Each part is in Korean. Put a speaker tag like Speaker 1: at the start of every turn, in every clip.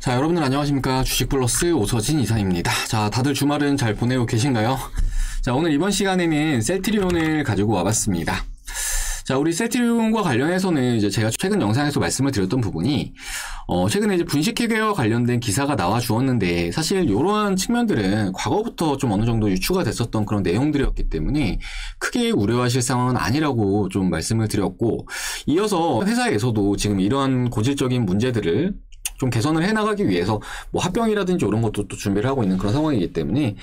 Speaker 1: 자, 여러분들 안녕하십니까. 주식플러스 오서진 이사입니다. 자, 다들 주말은 잘 보내고 계신가요? 자, 오늘 이번 시간에는 셀트리온을 가지고 와봤습니다. 자, 우리 셀트리온과 관련해서는 이제 제가 최근 영상에서 말씀을 드렸던 부분이 최근에 이제 분식회계와 관련된 기사가 나와 주었는데, 사실 이러한 측면들은 과거부터 좀 어느 정도 유추가 됐었던 그런 내용들이었기 때문에 크게 우려하실 상황은 아니라고 좀 말씀을 드렸고, 이어서 회사에서도 지금 이러한 고질적인 문제들을 좀 개선을 해나가기 위해서 뭐 합병이라든지 이런 것도 또 준비를 하고 있는 그런 상황이기 때문에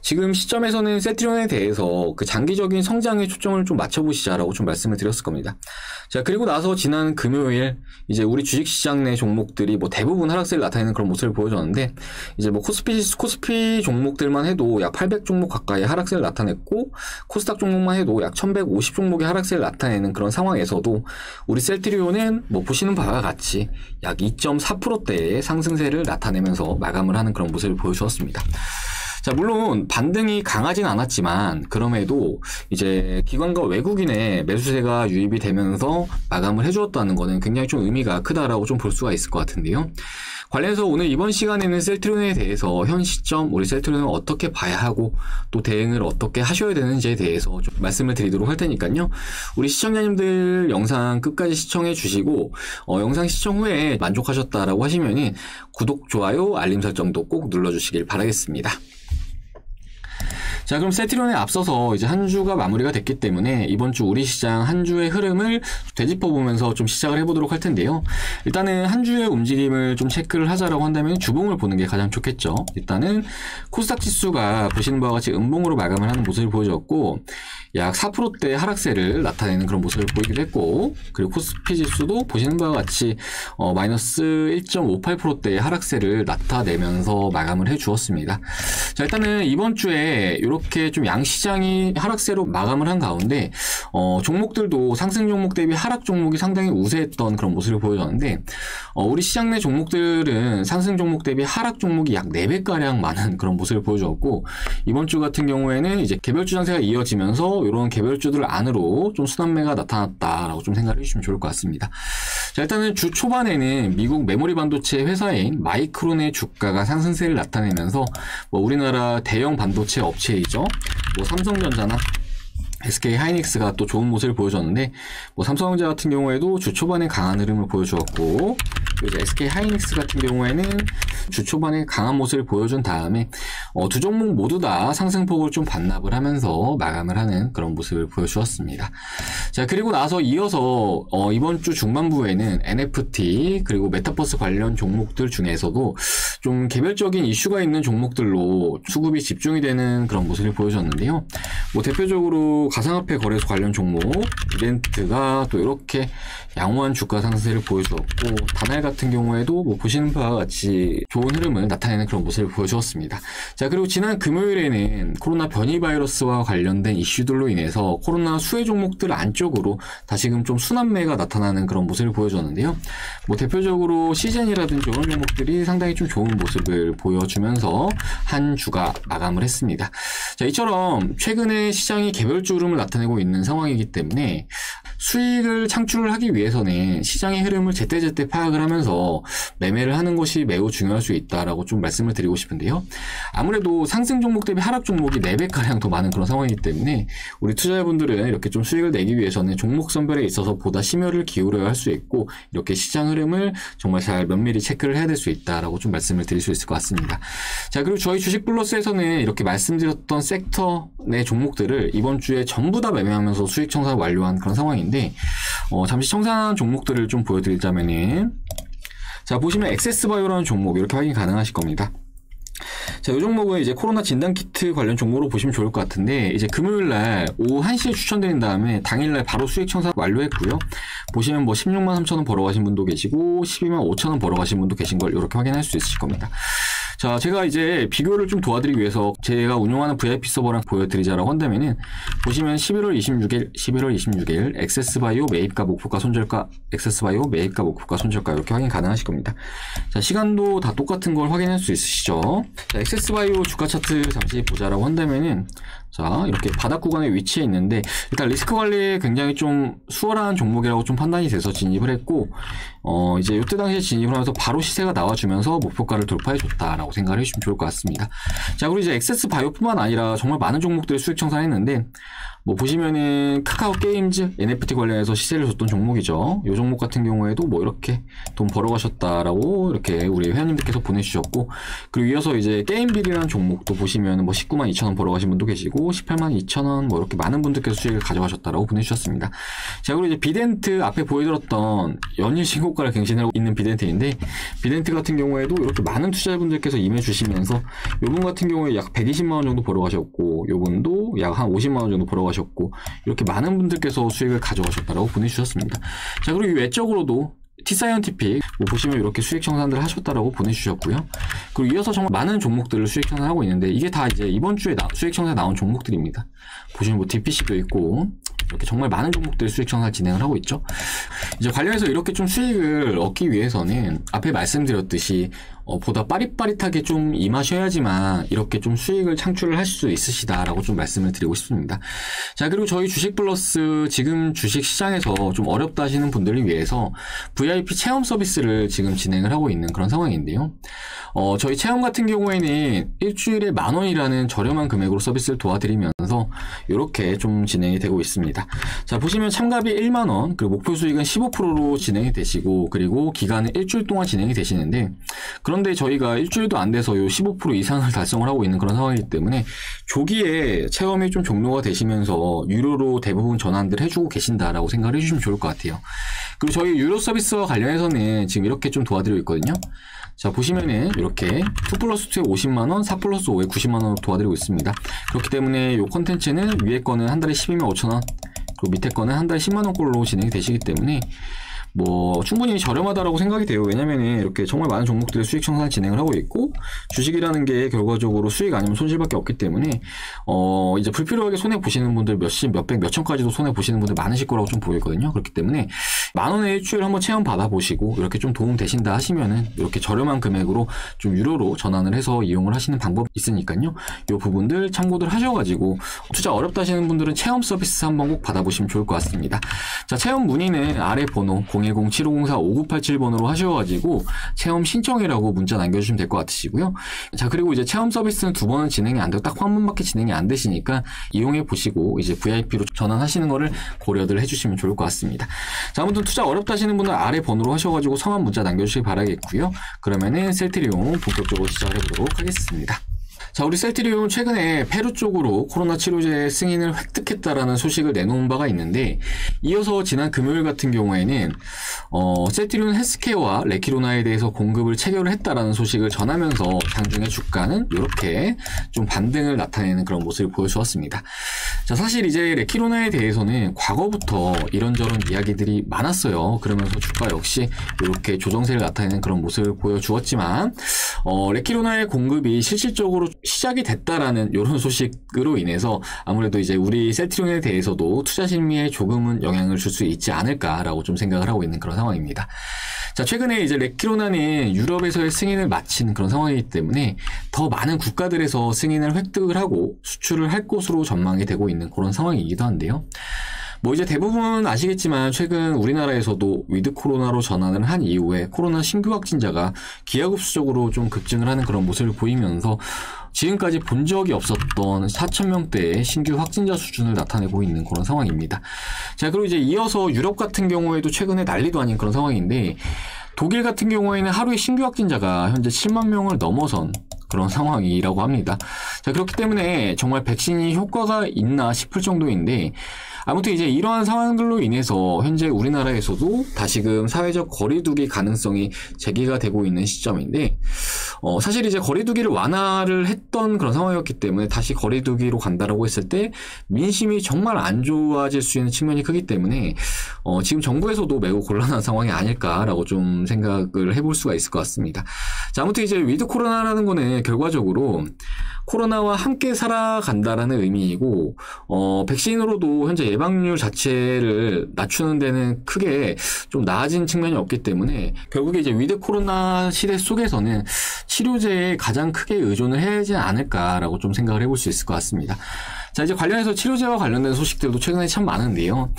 Speaker 1: 지금 시점에서는 셀트리온에 대해서 그 장기적인 성장에 초점을 좀 맞춰보시자라고 좀 말씀을 드렸을 겁니다. 자, 그리고 나서 지난 금요일 이제 우리 주식시장 내 종목들이 뭐 대부분 하락세를 나타내는 그런 모습을 보여줬는데, 이제 뭐 코스피 종목들만 해도 약 800 종목 가까이 하락세를 나타냈고, 코스닥 종목만 해도 약 1150 종목의 하락세를 나타내는 그런 상황에서도 우리 셀트리온은 뭐 보시는 바와 같이 약 2.4%대의 상승세를 나타내면서 마감을 하는 그런 모습을 보여주었습니다. 자, 물론 반등이 강하진 않았지만 그럼에도 이제 기관과 외국인의 매수세가 유입이 되면서 마감을 해주었다는 것은 굉장히 좀 의미가 크다라고 좀 볼 수가 있을 것 같은데요. 관련해서 오늘 이번 시간에는 셀트리온에 대해서 현 시점 우리 셀트리온을 어떻게 봐야 하고 또 대응을 어떻게 하셔야 되는지에 대해서 좀 말씀을 드리도록 할 테니까요. 우리 시청자님들 영상 끝까지 시청해 주시고 영상 시청 후에 만족하셨다라고 하시면은 구독, 좋아요, 알림 설정도 꼭 눌러주시길 바라겠습니다. 자, 그럼 셀트리온에 앞서서 이제 한 주가 마무리가 됐기 때문에 이번 주 우리 시장 한 주의 흐름을 되짚어 보면서 좀 시작을 해보도록 할 텐데요. 일단은 한 주의 움직임을 좀 체크를 하자라고 한다면 주봉을 보는 게 가장 좋겠죠. 일단은 코스닥 지수가 보시는 바와 같이 음봉으로 마감을 하는 모습을 보여줬고, 약 4%대 하락세를 나타내는 그런 모습을 보이기도 했고, 그리고 코스피 지수도 보시는 바와 같이 마이너스 1.58%대의 하락세를 나타내면서 마감을 해주었습니다. 자, 일단은 이번 주에 이렇게 좀 양시장이 하락세로 마감을 한 가운데 종목들도 상승 종목 대비 하락 종목이 상당히 우세했던 그런 모습을 보여줬는데, 우리 시장 내 종목들은 상승 종목 대비 하락 종목이 약 4배가량 많은 그런 모습을 보여줬고, 이번 주 같은 경우에는 이제 개별주 장세가 이어지면서 이런 개별주들 안으로 좀 순환매가 나타났다라고 좀 생각을 해주시면 좋을 것 같습니다. 자, 일단은 주 초반에는 미국 메모리 반도체 회사인 마이크론의 주가가 상승세를 나타내면서 뭐 우리나라 대형 반도체 업체이죠. 뭐 삼성전자나 SK 하이닉스가 또 좋은 모습을 보여줬는데, 뭐 삼성전자 같은 경우에도 주 초반에 강한 흐름을 보여주었고, 이제 SK 하이닉스 같은 경우에는 주 초반에 강한 모습을 보여준 다음에 두 종목 모두 다 상승폭을 좀 반납을 하면서 마감을 하는 그런 모습을 보여주었습니다. 자, 그리고 나서 이어서 이번 주 중반부에는 NFT 그리고 메타버스 관련 종목들 중에서도 좀 개별적인 이슈가 있는 종목들로 수급이 집중이 되는 그런 모습을 보여줬는데요. 뭐 대표적으로 가상화폐 거래소 관련 종목 이벤트가 또 이렇게 양호한 주가 상승세를 보여주었고, 다날 같은 경우에도 뭐 보시는 바와 같이 좋은 흐름을 나타내는 그런 모습을 보여주었습니다. 자, 그리고 지난 금요일에는 코로나 변이 바이러스와 관련된 이슈들로 인해서 코로나 수혜 종목들 안쪽으로 다시금 좀 순환매가 나타나는 그런 모습을 보여줬는데요. 뭐 대표적으로 시젠이라든지 이런 종목들이 상당히 좀 좋은 모습을 보여주면서 한 주가 마감을 했습니다. 자, 이처럼 최근에 시장이 개별주 흐름을 나타내고 있는 상황이기 때문에 수익을 창출을 하기 위해서는 시장의 흐름을 제때제때 파악을 하면서 매매를 하는 것이 매우 중요할 수 있다라고 좀 말씀을 드리고 싶은데요. 아무래도 상승 종목 대비 하락 종목이 4배가량 더 많은 그런 상황이기 때문에 우리 투자자분들은 이렇게 좀 수익을 내기 위해서는 종목 선별에 있어서 보다 심혈을 기울여야 할 수 있고, 이렇게 시장 흐름을 정말 잘 면밀히 체크를 해야 될 수 있다라고 좀 말씀을 드릴 수 있을 것 같습니다. 자, 그리고 저희 주식플러스에서는 이렇게 말씀드렸던 섹터 내 종목들을 이번 주에 전부 다 매매하면서 수익 청산 완료한 그런 상황인데, 잠시 청산한 종목들을 좀 보여드리자면은, 자, 보시면 엑세스바이오라는 종목 이렇게 확인 가능하실 겁니다. 자, 이 종목은 이제 코로나 진단키트 관련 종목으로 보시면 좋을 것 같은데, 이제 금요일날 오후 1시에 추천드린 다음에 당일날 바로 수익 청산 완료했고요. 보시면 뭐 16만 3천 원 벌어가신 분도 계시고 12만 5천 원 벌어가신 분도 계신 걸 이렇게 확인할 수 있으실 겁니다. 자, 제가 이제 비교를 좀 도와드리기 위해서 제가 운영하는 VIP 서버랑 보여드리자라고 한다면은 보시면 11월 26일 액세스바이오 매입가 목표가 손절가 액세스바이오 매입가 목표가 손절가 이렇게 확인 가능하실 겁니다. 자, 시간도 다 똑같은 걸 확인할 수 있으시죠. 자, 액세스바이오 주가 차트 잠시 보자라고 한다면은 자, 이렇게 바닥 구간에 위치해 있는데 일단 리스크 관리에 굉장히 좀 수월한 종목이라고 좀 판단이 돼서 진입을 했고 이제 이때 당시에 진입을 하면서 바로 시세가 나와주면서 목표가를 돌파해 줬다라고 생각을 해주시면 좋을 것 같습니다. 자, 그리고 이제 액세스 바이오뿐만 아니라 정말 많은 종목들을 수익 청산했는데 뭐 보시면은 카카오 게임즈 NFT 관련해서 시세를 줬던 종목이죠. 이 종목 같은 경우에도 뭐 이렇게 돈 벌어가셨다라고 이렇게 우리 회원님들께서 보내주셨고, 그리고 이어서 이제 게임빌이라는 종목도 보시면 뭐 19만 2천 원 벌어가신 분도 계시고 18만 2천 원 뭐 이렇게 많은 분들께서 수익을 가져가셨다라고 보내주셨습니다. 자, 그리고 이제 비덴트 앞에 보여드렸던 연일 신고가를 갱신하고 있는 비덴트인데, 비덴트 같은 경우에도 이렇게 많은 투자자분들께서 임해주시면서 요분 같은 경우에 약 120만 원 정도 벌어가셨고, 요분도 약 한 50만 원 정도 벌어가셨고, 이렇게 많은 분들께서 수익을 가져가셨다라고 보내주셨습니다. 자, 그리고 외적으로도 T사이언티픽 뭐 보시면 이렇게 수익 청산들 하셨다라고 보내주셨고요. 그리고 이어서 정말 많은 종목들을 수익 청산하고 있는데 이게 다 이제 이번 주에 수익 청산 나온 종목들입니다. 보시면 뭐 DPC도 있고 이렇게 정말 많은 종목들 수익 청산 진행을 하고 있죠. 이제 관련해서 이렇게 좀 수익을 얻기 위해서는 앞에 말씀드렸듯이 보다 빠릿빠릿하게 좀 임하셔야지만 이렇게 좀 수익을 창출을 할 수 있으시다라고 좀 말씀을 드리고 싶습니다. 자, 그리고 저희 주식 플러스 지금 주식 시장에서 좀 어렵다 하시는 분들을 위해서 VIP 체험 서비스를 지금 진행을 하고 있는 그런 상황인데요. 저희 체험 같은 경우에는 일주일에 10,000원이라는 저렴한 금액으로 서비스를 도와드리면서 이렇게 좀 진행이 되고 있습니다. 자, 보시면 참가비 10,000원, 그리고 목표 수익은 15%로 진행이 되시고, 그리고 기간은 일주일 동안 진행이 되시는데, 그런데 저희가 일주일도 안 돼서 요 15% 이상을 달성을 하고 있는 그런 상황이기 때문에 조기에 체험이 좀 종료가 되시면서 유료로 대부분 전환들 해주고 계신다라고 생각을 해주시면 좋을 것 같아요. 그리고 저희 유료 서비스와 관련해서는 지금 이렇게 좀 도와드리고 있거든요. 자, 보시면은 이렇게 2+2에 50만원, 4+5에 90만원으로 도와드리고 있습니다. 그렇기 때문에 이 콘텐츠는 위에 거는 한 달에 12만 5천원, 그리고 밑에 거는 한 달에 10만원꼴로 진행이 되시기 때문에 뭐 충분히 저렴하다라고 생각이 돼요. 왜냐면은 이렇게 정말 많은 종목들의 수익 청산 진행을 하고 있고, 주식이라는 게 결과적으로 수익 아니면 손실밖에 없기 때문에 이제 불필요하게 손해 보시는 분들 몇십, 몇백, 몇천까지도 손해 보시는 분들 많으실 거라고 좀 보이거든요. 그렇기 때문에 10,000원에 일주일 한번 체험 받아보시고 이렇게 좀 도움 되신다 하시면은 이렇게 저렴한 금액으로 좀 유료로 전환을 해서 이용을 하시는 방법이 있으니까요. 이 부분들 참고들 하셔가지고 투자 어렵다 하시는 분들은 체험 서비스 한번 꼭 받아보시면 좋을 것 같습니다. 자, 체험 문의는 아래 번호 010-7504-5987번으로 하셔가지고 체험 신청이라고 문자 남겨주시면 될 것 같으시고요. 자, 그리고 이제 체험 서비스는 2번은 진행이 안 되고 딱 한 번밖에 진행이 안 되시니까 이용해 보시고 이제 VIP로 전환하시는 거를 고려들 해주시면 좋을 것 같습니다. 자, 아무튼 투자 어렵다 하시는 분은 아래 번호로 하셔가지고 성함 문자 남겨주시기 바라겠고요. 그러면은 셀트리온 본격적으로 시작을 해보도록 하겠습니다. 자, 우리 셀트리온 최근에 페루 쪽으로 코로나 치료제 승인을 획득했다라는 소식을 내놓은 바가 있는데, 이어서 지난 금요일 같은 경우에는 셀트리온 헬스케어와 레키로나에 대해서 공급을 체결을 했다라는 소식을 전하면서 장중의 주가는 이렇게 좀 반등을 나타내는 그런 모습을 보여주었습니다. 자, 사실 이제 레키로나에 대해서는 과거부터 이런저런 이야기들이 많았어요. 그러면서 주가 역시 이렇게 조정세를 나타내는 그런 모습을 보여주었지만 레키로나의 공급이 실질적으로 시작이 됐다라는 이런 소식으로 인해서 아무래도 이제 우리 셀트리온에 대해서도 투자 심리에 조금은 영향을 줄 수 있지 않을까라고 좀 생각을 하고 있는 그런 상황입니다. 자, 최근에 이제 레키로나는 유럽에서의 승인을 마친 그런 상황이기 때문에 더 많은 국가들에서 승인을 획득을 하고 수출을 할 것으로 전망이 되고 있는 그런 상황이기도 한데요. 뭐 이제 대부분 아시겠지만 최근 우리나라에서도 위드 코로나로 전환을 한 이후에 코로나 신규 확진자가 기하급수적으로 좀 급증을 하는 그런 모습을 보이면서 지금까지 본 적이 없었던 4,000명대의 신규 확진자 수준을 나타내고 있는 그런 상황입니다. 자, 그리고 이제 이어서 유럽 같은 경우에도 최근에 난리도 아닌 그런 상황인데, 독일 같은 경우에는 하루에 신규 확진자가 현재 7만 명을 넘어선 그런 상황이라고 합니다. 자, 그렇기 때문에 정말 백신이 효과가 있나 싶을 정도인데, 아무튼 이제 이러한 상황들로 인해서 현재 우리나라에서도 다시금 사회적 거리두기 가능성이 제기가 되고 있는 시점인데, 사실 이제 거리두기를 완화를 했던 그런 상황이었기 때문에 다시 거리두기로 간다라고 했을 때 민심이 정말 안 좋아질 수 있는 측면이 크기 때문에 지금 정부에서도 매우 곤란한 상황이 아닐까라고 좀 생각을 해볼 수가 있을 것 같습니다. 자, 아무튼 이제 위드 코로나라는 거는 결과적으로 코로나와 함께 살아간다라는 의미이고, 백신으로도 현재 예방률 자체를 낮추는 데는 크게 좀 나아진 측면이 없기 때문에 결국에 이제 위드 코로나 시대 속에서는 치료제에 가장 크게 의존을 해야 하지 않을까라고 좀 생각을 해볼 수 있을 것 같습니다. 자, 이제 관련해서 치료제와 관련된 소식들도 최근에 참 많은데요.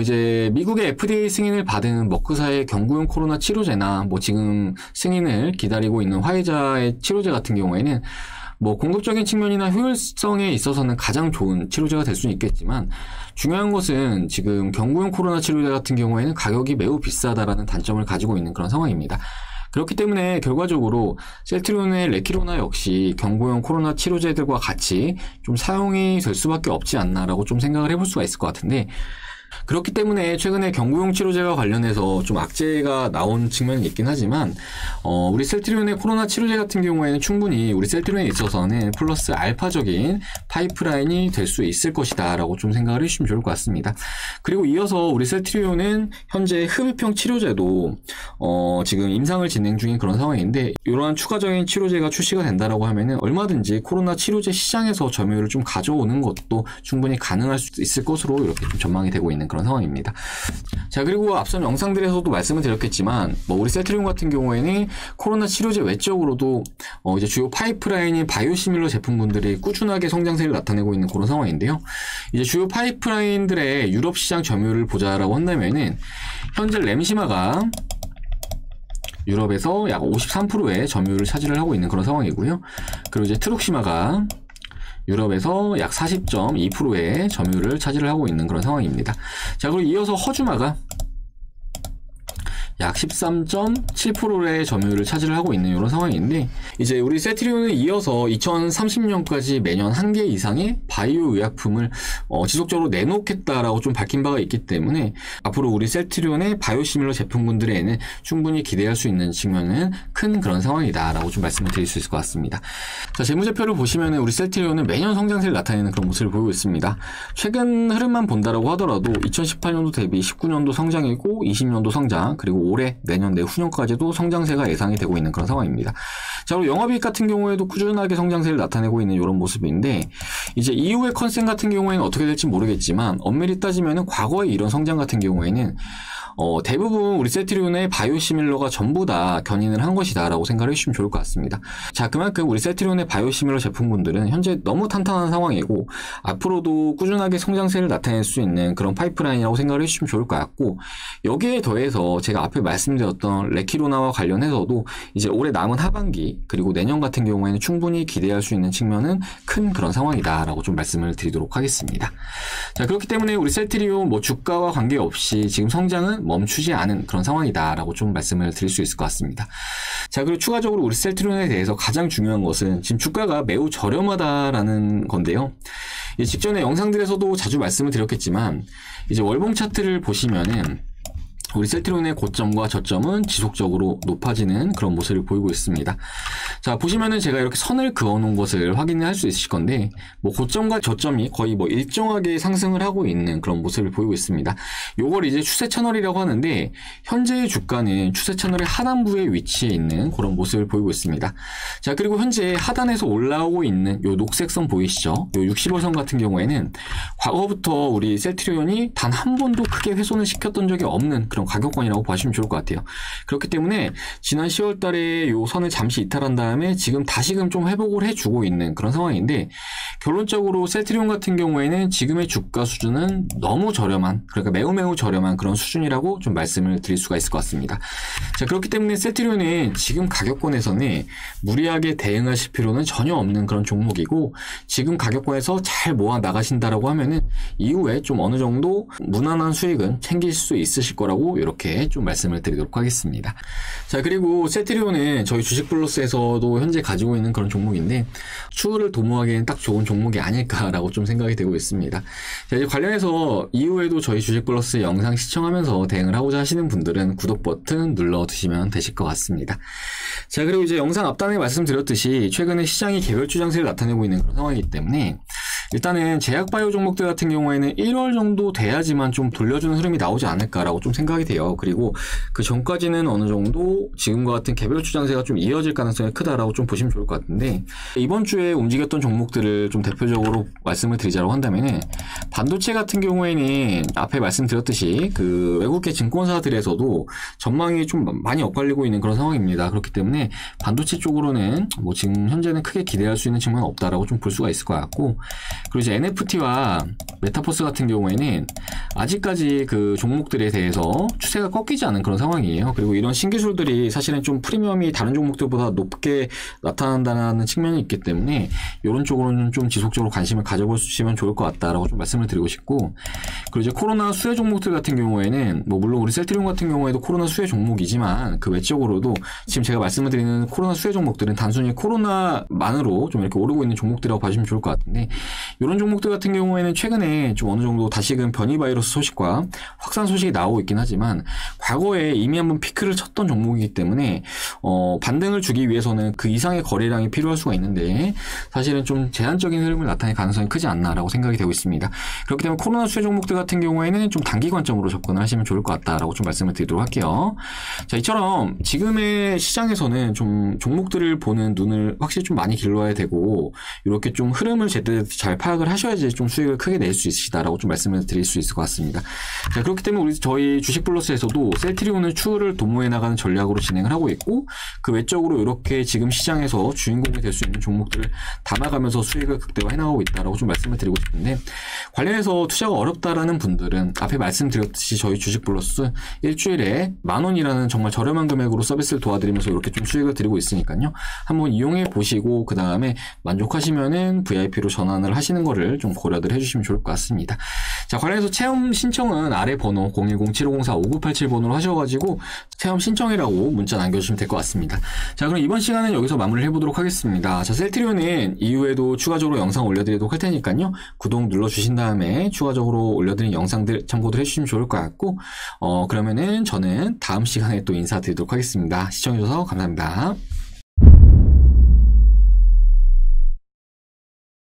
Speaker 1: 이제 미국의 FDA 승인을 받은 머크사의 경구용 코로나 치료제나 뭐 지금 승인을 기다리고 있는 화이자의 치료제 같은 경우에는 뭐 공급적인 측면이나 효율성에 있어서는 가장 좋은 치료제가 될 수는 있겠지만 중요한 것은 지금 경구용 코로나 치료제 같은 경우에는 가격이 매우 비싸다라는 단점을 가지고 있는 그런 상황입니다. 그렇기 때문에 결과적으로 셀트리온의 레키로나 역시 경구용 코로나 치료제들과 같이 좀 사용이 될 수밖에 없지 않나라고 좀 생각을 해볼 수가 있을 것 같은데, 그렇기 때문에 최근에 경구용 치료제와 관련해서 좀 악재가 나온 측면이 있긴 하지만 우리 셀트리온의 코로나 치료제 같은 경우에는 충분히 우리 셀트리온에 있어서는 플러스 알파적인 파이프라인이 될 수 있을 것이다 라고 좀 생각을 해주시면 좋을 것 같습니다. 그리고 이어서 우리 셀트리온은 현재 흡입형 치료제도 지금 임상을 진행 중인 그런 상황인데, 이러한 추가적인 치료제가 출시가 된다라고 하면은 얼마든지 코로나 치료제 시장에서 점유율을 좀 가져오는 것도 충분히 가능할 수 있을 것으로 이렇게 좀 전망이 되고 있는 그런 상황입니다. 자, 그리고 앞선 영상들에서도 말씀을 드렸겠지만 뭐 우리 셀트리온 같은 경우에는 코로나 치료제 외적으로도 이제 주요 파이프라인인 바이오시밀러 제품군들이 꾸준하게 성장세를 나타내고 있는 그런 상황인데요. 이제 주요 파이프라인들의 유럽 시장 점유율을 보자라고 한다면은 현재 램시마가 유럽에서 약 53%의 점유율을 차지를 하고 있는 그런 상황이고요. 그리고 이제 트룩시마가 유럽에서 약 40.2%의 점유율을 차지를 하고 있는 그런 상황입니다. 자, 그리고 이어서 허주마가 약 13.7%의 점유율을 차지를 하고 있는 이런 상황인데, 이제 우리 셀트리온은 이어서 2030년까지 매년 1개 이상의 바이오 의약품을 지속적으로 내놓겠다라고 좀 밝힌 바가 있기 때문에 앞으로 우리 셀트리온의 바이오시밀러 제품군들에는 충분히 기대할 수 있는 측면은 큰 그런 상황이다라고 좀 말씀을 드릴 수 있을 것 같습니다. 자, 재무제표를 보시면은 우리 셀트리온은 매년 성장세를 나타내는 그런 모습을 보이고 있습니다. 최근 흐름만 본다라고 하더라도 2018년도 대비 19년도 성장이고 20년도 성장, 그리고 올해, 내년, 내후년까지도 성장세가 예상이 되고 있는 그런 상황입니다. 자, 그리고 영업이익 같은 경우에도 꾸준하게 성장세를 나타내고 있는 이런 모습인데, 이제 이후의 컨센 같은 경우에는 어떻게 될지 모르겠지만 엄밀히 따지면은 과거의 이런 성장 같은 경우에는 대부분 우리 셀트리온의 바이오시밀러가 전부 다 견인을 한 것이다라고 생각을 해주시면 좋을 것 같습니다. 자, 그만큼 우리 셀트리온의 바이오시밀러 제품군들은 현재 너무 탄탄한 상황이고 앞으로도 꾸준하게 성장세를 나타낼 수 있는 그런 파이프라인이라고 생각을 해주시면 좋을 것 같고, 여기에 더해서 제가 앞에 말씀드렸던 레키로나와 관련해서도 이제 올해 남은 하반기 그리고 내년 같은 경우에는 충분히 기대할 수 있는 측면은 큰 그런 상황이다라고 좀 말씀을 드리도록 하겠습니다. 자, 그렇기 때문에 우리 셀트리온 뭐 주가와 관계없이 지금 성장은 멈추지 않은 그런 상황이다라고 좀 말씀을 드릴 수 있을 것 같습니다. 자, 그리고 추가적으로 우리 셀트리온에 대해서 가장 중요한 것은 지금 주가가 매우 저렴하다라는 건데요. 직전에 영상들에서도 자주 말씀을 드렸겠지만 이제 월봉 차트를 보시면은 우리 셀트리온의 고점과 저점은 지속적으로 높아지는 그런 모습을 보이고 있습니다. 자, 보시면은 제가 이렇게 선을 그어놓은 것을 확인할 수 있으실 건데, 뭐 고점과 저점이 거의 뭐 일정하게 상승을 하고 있는 그런 모습을 보이고 있습니다. 요걸 이제 추세 채널이라고 하는데, 현재의 주가는 추세 채널의 하단부에 위치해 있는 그런 모습을 보이고 있습니다. 자, 그리고 현재 하단에서 올라오고 있는 요 녹색선 보이시죠? 요 60월선 같은 경우에는 과거부터 우리 셀트리온이 단 한 번도 크게 훼손을 시켰던 적이 없는 그런 가격권이라고 보시면 좋을 것 같아요. 그렇기 때문에 지난 10월 달에 요 선을 잠시 이탈한 다음에 지금 다시금 좀 회복을 해주고 있는 그런 상황인데, 결론적으로 셀트리온 같은 경우에는 지금의 주가 수준은 너무 저렴한, 그러니까 매우 저렴한 그런 수준이라고 좀 말씀을 드릴 수가 있을 것 같습니다. 자, 그렇기 때문에 셀트리온은 지금 가격권에서는 무리하게 대응하실 필요는 전혀 없는 그런 종목이고, 지금 가격권에서 잘 모아 나가신다라고 하면은 이후에 좀 어느 정도 무난한 수익은 챙길 수 있으실 거라고 이렇게 좀 말씀을 드리도록 하겠습니다. 자, 그리고 셀트리온은 저희 주식플러스에서도 현재 가지고 있는 그런 종목인데 추후를 도모하기에는 딱 좋은 종목이 아닐까라고 좀 생각이 되고 있습니다. 자, 이제 관련해서 이후에도 저희 주식플러스 영상 시청하면서 대응을 하고자 하시는 분들은 구독 버튼 눌러두시면 되실 것 같습니다. 자, 그리고 이제 영상 앞단에 말씀드렸듯이 최근에 시장이 개별 주장세를 나타내고 있는 그런 상황이기 때문에 일단은 제약바이오 종목들 같은 경우에는 1월 정도 돼야지만 좀 돌려주는 흐름이 나오지 않을까라고 좀 생각이 돼요. 그리고 그 전까지는 어느 정도 지금과 같은 개별 추장세가 좀 이어질 가능성이 크다라고 좀 보시면 좋을 것 같은데, 이번 주에 움직였던 종목들을 좀 대표적으로 말씀을 드리자고 한다면은 반도체 같은 경우에는 앞에 말씀드렸듯이 그 외국계 증권사들에서도 전망이 좀 많이 엇갈리고 있는 그런 상황입니다. 그렇기 때문에 반도체 쪽으로는 뭐 지금 현재는 크게 기대할 수 있는 측면은 없다라고 좀 볼 수가 있을 것 같고, 그리고 이제 NFT와 메타버스 같은 경우에는 아직까지 그 종목들에 대해서 추세가 꺾이지 않은 그런 상황이에요. 그리고 이런 신기술들이 사실은 좀 프리미엄이 다른 종목들보다 높게 나타난다는 측면이 있기 때문에 이런 쪽으로는 좀 지속적으로 관심을 가져보시면 좋을 것 같다라고 좀 말씀을 드리고 싶고, 그리고 이제 코로나 수혜 종목들 같은 경우에는 뭐 물론 우리 셀트리온 같은 경우에도 코로나 수혜 종목이지만 그 외적으로도 지금 제가 말씀을 드리는 코로나 수혜 종목들은 단순히 코로나만으로 좀 이렇게 오르고 있는 종목들이라고 봐주시면 좋을 것 같은데, 이런 종목들 같은 경우에는 최근에 좀 어느 정도 다시금 변이 바이러스 소식과 확산 소식이 나오고 있긴 하지만 과거에 이미 한번 피크를 쳤던 종목이기 때문에 반등을 주기 위해서는 그 이상의 거래량이 필요할 수가 있는데 사실은 좀 제한적인 흐름을 나타낼 가능성이 크지 않나라고 생각이 되고 있습니다. 그렇기 때문에 코로나 수혜 종목들 같은 경우에는 좀 단기 관점으로 접근을 하시면 좋을 것 같다라고 좀 말씀을 드리도록 할게요. 자, 이처럼 지금의 시장에서는 좀 종목들을 보는 눈을 확실히 좀 많이 길러야 되고, 이렇게 좀 흐름을 제대로 잘 파악을 하셔야지 좀 수익을 크게 낼 수 있으시다라고 좀 말씀을 드릴 수 있을 것 같습니다. 자, 그렇기 때문에 저희 주식플러스에서도 셀트리온을 추후를 도모해 나가는 전략으로 진행을 하고 있고, 그 외적으로 이렇게 지금 시장에서 주인공이 될 수 있는 종목들을 담아가면서 수익을 극대화해 나가고 있다라고 좀 말씀을 드리고 싶은데, 관련해서 투자가 어렵다라는 분들은 앞에 말씀드렸듯이 저희 주식플러스 일주일에 10,000원이라는 정말 저렴한 금액으로 서비스를 도와드리면서 이렇게 좀 수익을 드리고 있으니까요. 한번 이용해 보시고 그 다음에 만족하시면은 VIP로 전환을 하시는 거를 좀 고려를 해주시면 좋을 것 같습니다. 자, 관련해서 체험 신청은 아래 번호 010-7504-5987번으로 하셔가지고 체험 신청이라고 문자 남겨주시면 될 것 같습니다. 자, 그럼 이번 시간은 여기서 마무리를 해보도록 하겠습니다. 자, 셀트리온은 이후에도 추가적으로 영상 올려드리도록 할 테니까요. 구독 눌러주신 다음에 추가적으로 올려드린 영상들 참고들 해주시면 좋을 것 같고, 그러면은 저는 다음 시간에 또 인사드리도록 하겠습니다. 시청해주셔서 감사합니다.